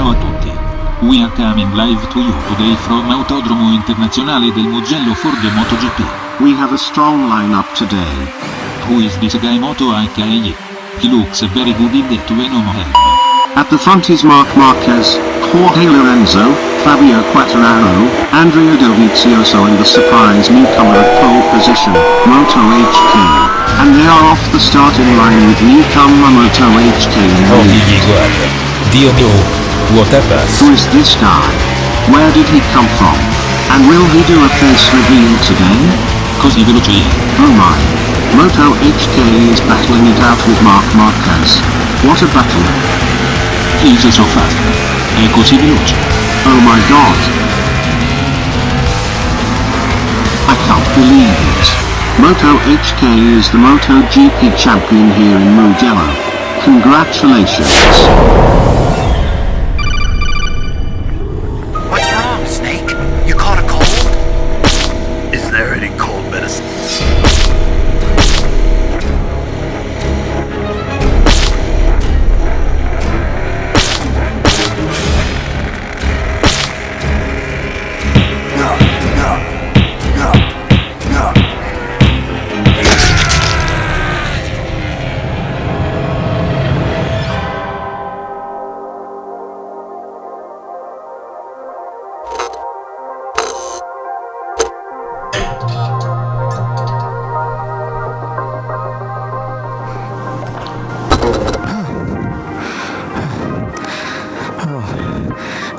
Ciao a tutti. We are coming live to you today from Autodromo Internazionale del Mugello for the MotoGP. We have a strong lineup today. Who is this guy MotoHK? He looks very good in that Venom helm. At the front is Marc Marquez, Jorge Lorenzo, Fabio Quartararo, Andrea Dovizioso and the surprise newcomer at pole position, MotoHK. And they are off the starting line with newcomer MotoHK in the lead. Guarda. Dio mio, what happened? Who is this guy? Where did he come from? And will he do a face reveal today? Così veloce è. Oh my. MotoHK is battling it out with Marc Marquez. What a battle. He's so fast. È così veloce. Oh my god. I can't believe it. MotoHK is the MotoGP champion here in Mugello. Congratulations. What's wrong, Snake? You caught a cold? Is there any cold medicine?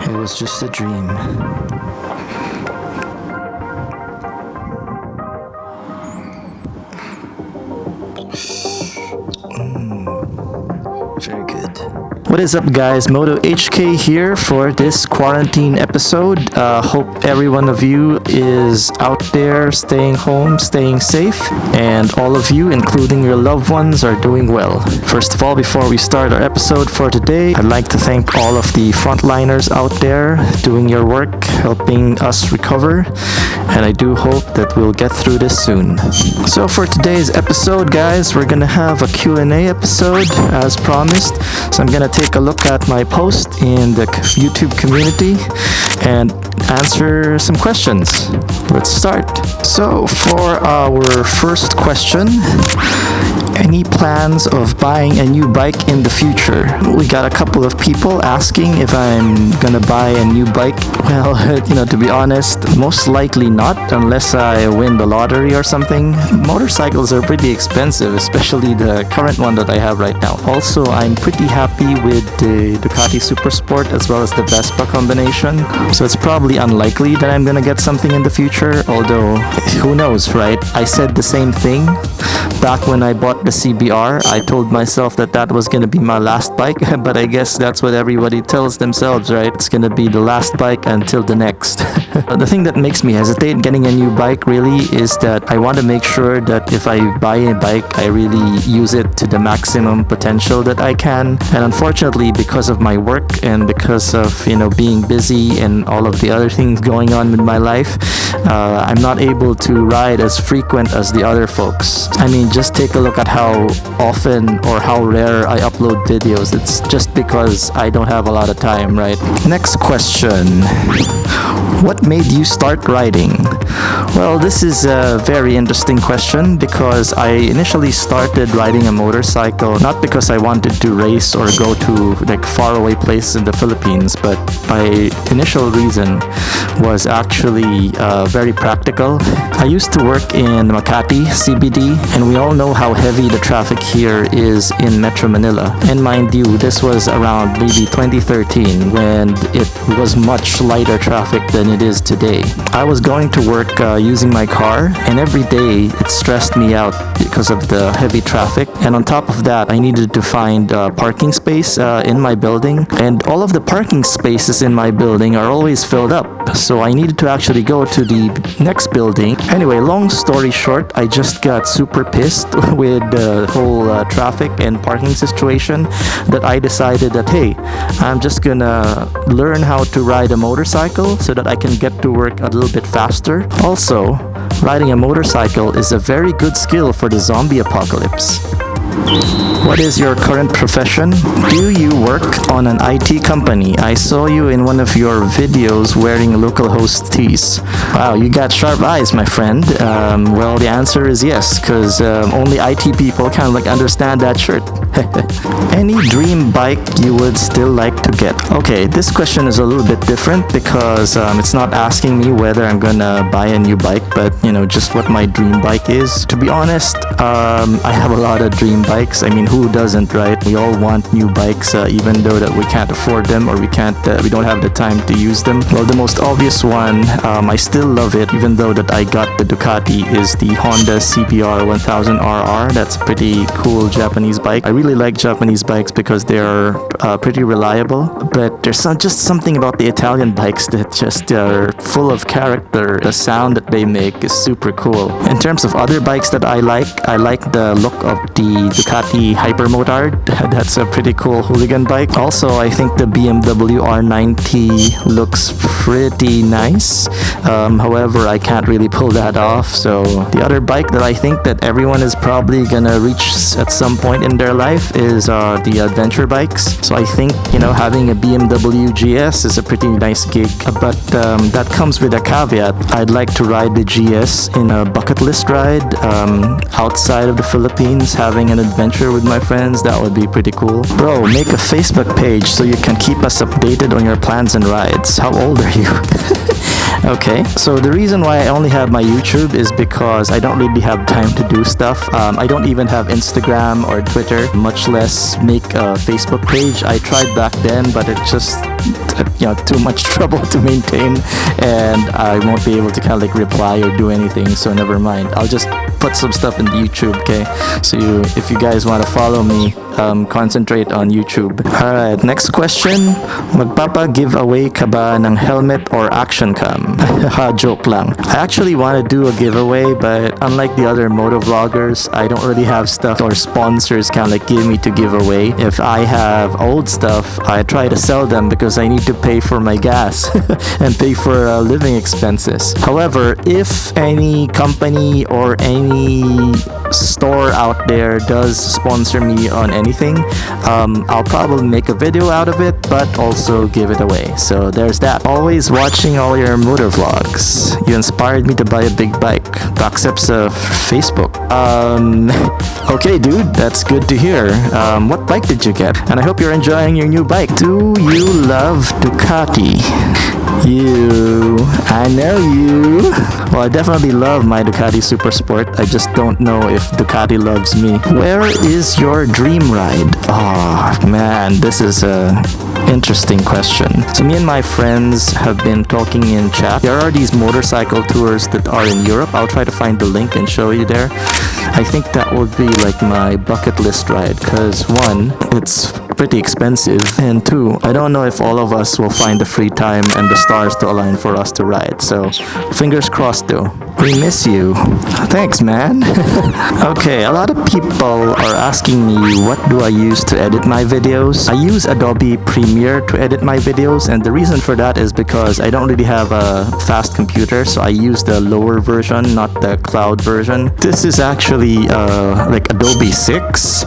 It was just a dream. Very good. What is up, guys? MotoHK here for this quarantine episode. Hope every one of you is out there staying home, staying safe, and all of you, including your loved ones, are doing well. First of all, before we start our episode for today, I'd like to thank all of the frontliners out there doing your work, helping us recover, and I do hope that we'll get through this soon. So for today's episode, guys, we're gonna have a Q&A episode as promised. So I'm gonna take a look at my post in the YouTube community and answer some questions. Let's start. So for our first question, any plans of buying a new bike in the future? We got a couple of people asking if I'm gonna buy a new bike. Well, to be honest, most likely not unless I win the lottery or something. Motorcycles are pretty expensive, especially the current one that I have right now. Also, I'm pretty happy with the Ducati Super Sport as well as the Vespa combination. So it's probably unlikely that I'm gonna get something in the future, although who knows, right? I said the same thing back when I bought the CBR. I told myself that that was gonna be my last bike, but I guess that's what everybody tells themselves, right? It's gonna be the last bike until the next. The thing that makes me hesitate getting a new bike really is that I want to make sure that if I buy a bike, I really use it to the maximum potential that I can. And unfortunately, because of my work and because of being busy and all of the other things going on with my life, I'm not able to ride as frequent as the other folks. I mean, just take a look at how often or how rare I upload videos. It's just because I don't have a lot of time, right? Next question. What made you start riding? Well, this is a very interesting question because I initially started riding a motorcycle not because I wanted to race or go to faraway places in the Philippines, but my initial reason was actually very practical. I used to work in Makati, CBD, and we all know how heavy the traffic here is in Metro Manila. And mind you, this was around maybe 2013 when it was much lighter traffic than it is today. I was going to work using my car, and every day it stressed me out because of the heavy traffic. And on top of that, I needed to find parking space in my building, and all of the parking spaces in my building are always filled up. So I needed to actually go to the next building. Anyway, long story short, I just got super pissed with the whole traffic and parking situation that I decided that, hey, I'm just gonna learn how to ride a motorcycle so that I can get to work a little bit faster. Also, riding a motorcycle is a very good skill for the zombie apocalypse. What is your current profession? Do you work on an IT company? I saw you in one of your videos wearing localhost tees. Wow, you got sharp eyes, my friend. Well, the answer is yes, because only IT people kind of like understand that shirt. Any dream bike you would still like to get? Okay, this question is a little bit different because it's not asking me whether I'm gonna buy a new bike, but just what my dream bike is. To be honest, I have a lot of dream bikes. I mean, who doesn't, right? We all want new bikes, even though that we can't afford them or we don't have the time to use them. Well, the most obvious one, I still love it, even though that I got the Ducati, is the Honda CBR 1000RR. That's a pretty cool Japanese bike. I really like Japanese bikes because they're pretty reliable, but there's just something about the Italian bikes that just are full of character. The sound that they make is super cool. In terms of other bikes that I like the look of the Ducati Hypermotard. That's a pretty cool hooligan bike. Also, I think the BMW R90 looks pretty nice. However, I can't really pull that off. So the other bike that I think that everyone is probably gonna reach at some point in their life is the adventure bikes. So I think having a BMW GS is a pretty nice gig, but that comes with a caveat. I'd like to ride the GS in a bucket list ride outside of the Philippines, having an adventure with my friends. That would be pretty cool. Bro, make a Facebook page so you can keep us updated on your plans and rides. How old are you? Okay, so the reason why I only have my YouTube is because I don't really have time to do stuff. I don't even have Instagram or Twitter, much less make a Facebook page. I tried back then, but it just too much trouble to maintain, and I won't be able to kind of like reply or do anything, so never mind. I'll just put some stuff in YouTube, okay? So if you guys want to follow me, concentrate on YouTube. Alright, next question. Magpapa-giveaway ka ba ng helmet or action cam? Joke lang. I actually want to do a giveaway, but unlike the other moto vloggers, I don't really have stuff or sponsors kind of like give me to give away. If I have old stuff, I try to sell them because I need to pay for my gas and pay for living expenses. However, if any company or any store out there does sponsor me on anything, I'll probably make a video out of it, but also give it away. So there's that. Always watching all your motor vlogs. You inspired me to buy a big bike. Accepts Facebook. Okay, dude, that's good to hear. What bike did you get? And I hope you're enjoying your new bike. Do you love Ducati? I know you. Well, I definitely love my Ducati Super Sport. I just don't know if Ducati loves me. Where is your dream ride? Oh man, this is a interesting question. So me and my friends have been talking in chat. There are these motorcycle tours that are in Europe. I'll try to find the link and show you there. I think that would be like my bucket list ride, because one, it's pretty expensive, and two, I don't know if all of us will find the free time and the stars to align for us to ride. So fingers crossed though. We miss you. Thanks, man. Okay, a lot of people are asking me what do I use to edit my videos. I use Adobe Premiere to edit my videos, and the reason for that is because I don't really have a fast computer, so I use the lower version, not the cloud version. This is actually like Adobe 6.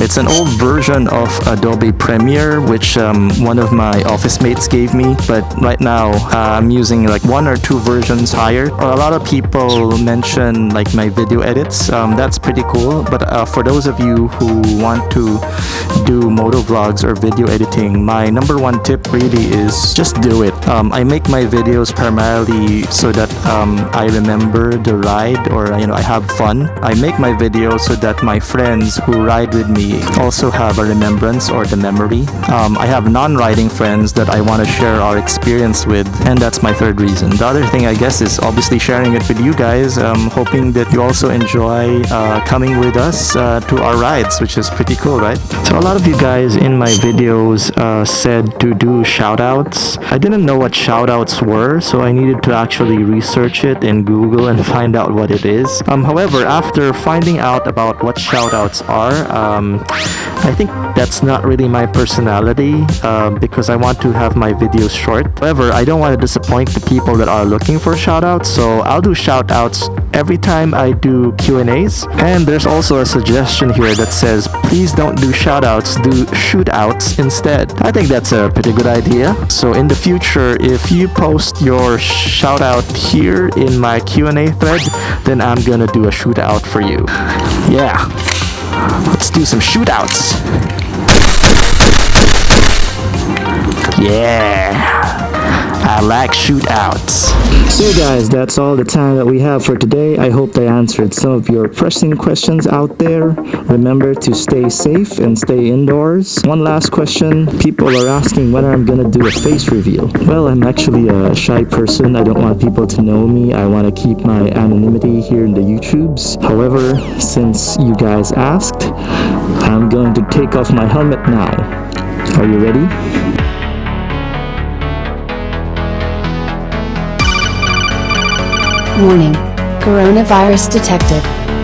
It's an old version of Adobe Premiere, which one of my office mates gave me, but right now I'm using like one or two versions higher. A lot of people mention like my video edits. That's pretty cool, but for those of you who want to do moto vlogs or video editing, my number one tip really is just do it. I make my videos primarily so that I remember the ride, or I have fun. I make my videos so that my friends who ride with me also have a remembrance or the memory. I have non-riding friends that I want to share our experience with, and that's my third reason. The other thing, I guess, is obviously sharing it with you guys. Hoping that you also enjoy coming with us to our rides, which is pretty cool, right? So a lot of you guys in my videos said to do shoutouts. I didn't know what shoutouts were, so I needed to actually research it in Google and find out what it is. However, after finding out about what shoutouts are, I think that's not really my personality because I want to have my videos short. However, I don't want to disappoint the people that are looking for shoutouts, so I'll do shoutouts every time I do Q&As. And there's also a suggestion here that says, please don't do shoutouts, do shootouts instead. I think that's a pretty good idea. So in the future, if you post your shoutout here in my Q&A thread, then I'm gonna do a shootout for you. Yeah, let's do some shootouts. Yeah, I like shootouts. So guys, that's all the time that we have for today. I hope I answered some of your pressing questions out there. Remember to stay safe and stay indoors. One last question. People are asking when I'm gonna do a face reveal. Well, I'm actually a shy person. I don't want people to know me. I want to keep my anonymity here in the YouTubes. However, since you guys asked, I'm going to take off my helmet now. Are you ready? Warning. Coronavirus detected.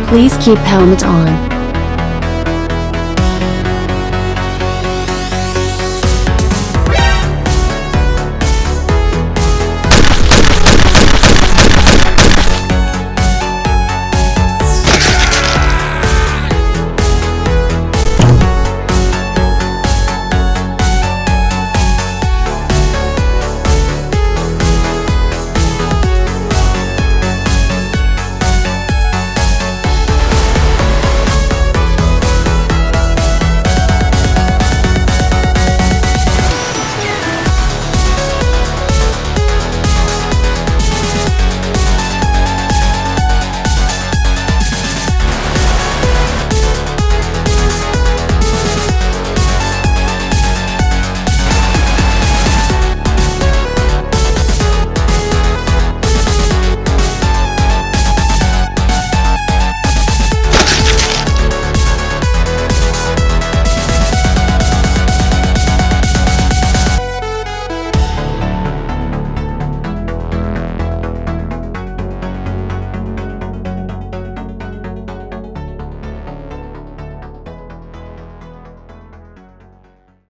Please keep helmet on.